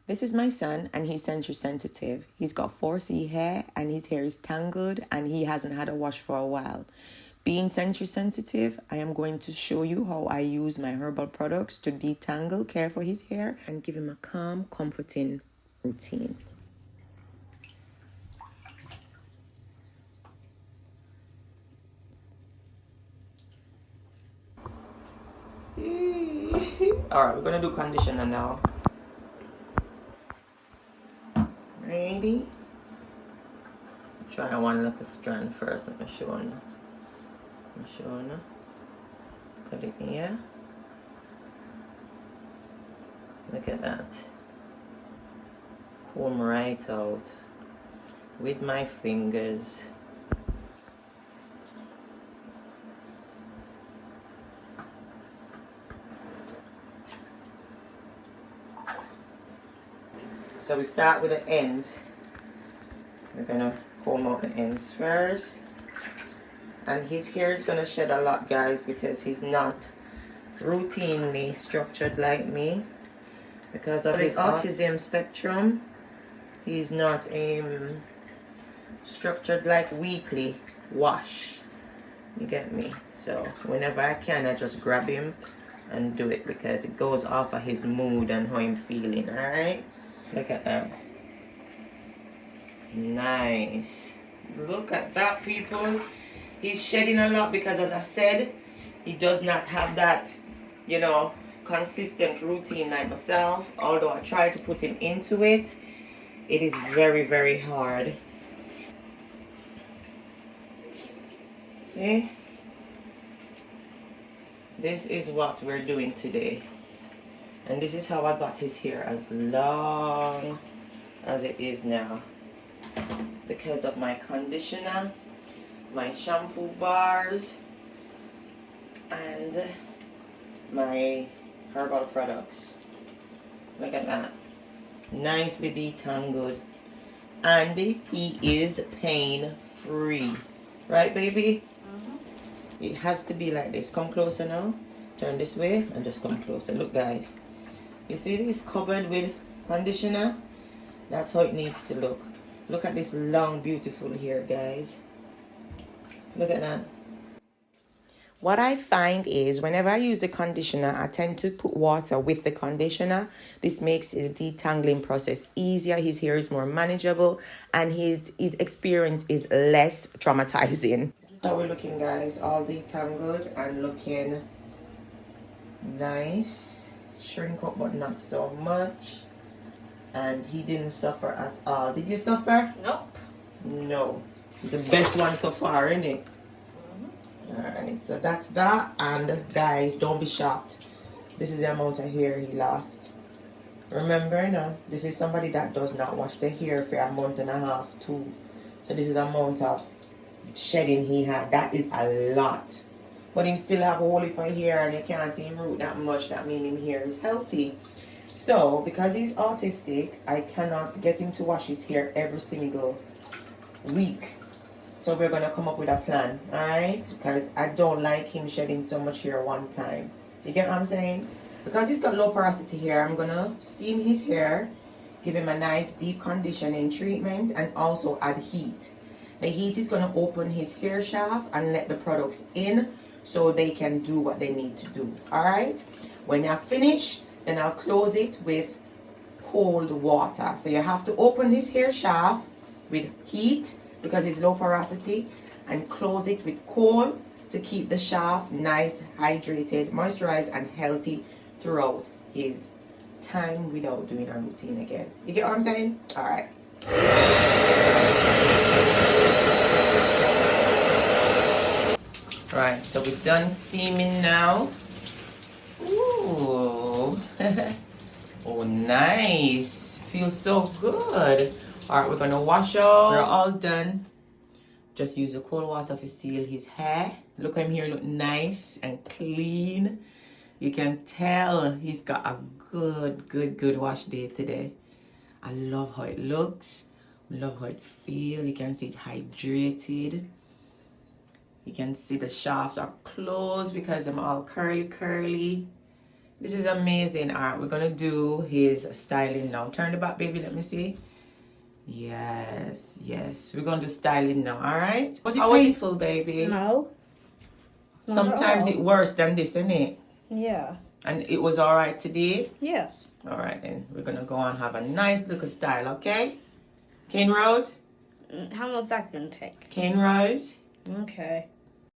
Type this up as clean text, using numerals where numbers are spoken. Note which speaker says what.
Speaker 1: This is my son, and he's sensory sensitive. He's got 4C hair, and his hair is tangled, and he hasn't had a wash for a while. Being sensory sensitive, I am going to show you how I use my herbal products to detangle, care for his hair, and give him a calm, comforting routine. Alright, we're gonna do conditioner now. Ready? Try one little strand first. Let me show you. Put it here. Look at that. Comb right out with my fingers. So we start with the ends. We're gonna comb out the ends first. And his hair is gonna shed a lot, guys, because he's not routinely structured like me. Because of his autism spectrum, he's not structured like weekly wash. You get me? So whenever I can, I just grab him and do it because it goes off of his mood and how I'm feeling. Alright? Look at that. Nice. Look at that, people. He's shedding a lot because, as I said, he does not have that, you know, consistent routine like myself. Although I try to put him into it, it is very, very hard. See? This is what we're doing today. And this is how I got his hair as long as it is now. Because of my conditioner, my shampoo bars, and my herbal products. Look at that. Nicely detangled. And he is pain free. Right, baby? It has to be like this. Come closer now. Turn this way and just come closer. Look, guys. You see this covered with conditioner? That's how it needs to look. Look at this long, beautiful hair, guys. Look at that. What I find is whenever I use the conditioner, I tend to put water with the conditioner. This makes the detangling process easier. His hair is more manageable and his experience is less traumatizing. This is how we're looking, guys. All detangled and looking nice. Shrink up, but not so much. And he didn't suffer at all. Did you suffer?
Speaker 2: Nope.
Speaker 1: No. It's the best one so far, isn't it? Alright, so that's that. And guys, don't be shocked. This is the amount of hair he lost. Remember now, this is somebody that does not wash their hair for a month and a half too. So this is the amount of shedding he had. That is a lot. But him still have a whole heap of hair and you can't see him root that much. That means his hair is healthy. So because he's autistic, I cannot get him to wash his hair every single week. So we're going to come up with a plan, alright? Because I don't like him shedding so much hair one time. You get what I'm saying? Because he's got low porosity hair, I'm going to steam his hair, give him a nice deep conditioning treatment, and also add heat. The heat is going to open his hair shaft and let the products in so they can do what they need to do, alright? When you're finished, then I'll close it with cold water. So you have to open his hair shaft with heat, because it's low porosity, and close it with cold to keep the shaft nice, hydrated, moisturized, and healthy throughout his time without doing a routine again. You get what I'm saying? Alright. Right, so we're done steaming now. Ooh. Oh, nice. Feels so good. Alright, we're gonna wash out. We're all done. Just use the cold water to seal his hair. Look at him here, look nice and clean. You can tell he's got a good wash day today. I love how it looks. I love how it feels. You can see it's hydrated. You can see the shafts are closed because I'm all curly. This is amazing. All right, we're gonna do his styling now. Turn the back, baby. Let me see. Yes, yes. We're gonna do styling now. All right. How was it full, baby?
Speaker 2: No.
Speaker 1: Sometimes it's worse than this, isn't it?
Speaker 2: Yeah.
Speaker 1: And it was all right today.
Speaker 2: Yes.
Speaker 1: All right, then we're gonna go and have a nice little style, okay? Cane Rose.
Speaker 2: How long is that gonna take?
Speaker 1: Cane Rose.
Speaker 2: Okay.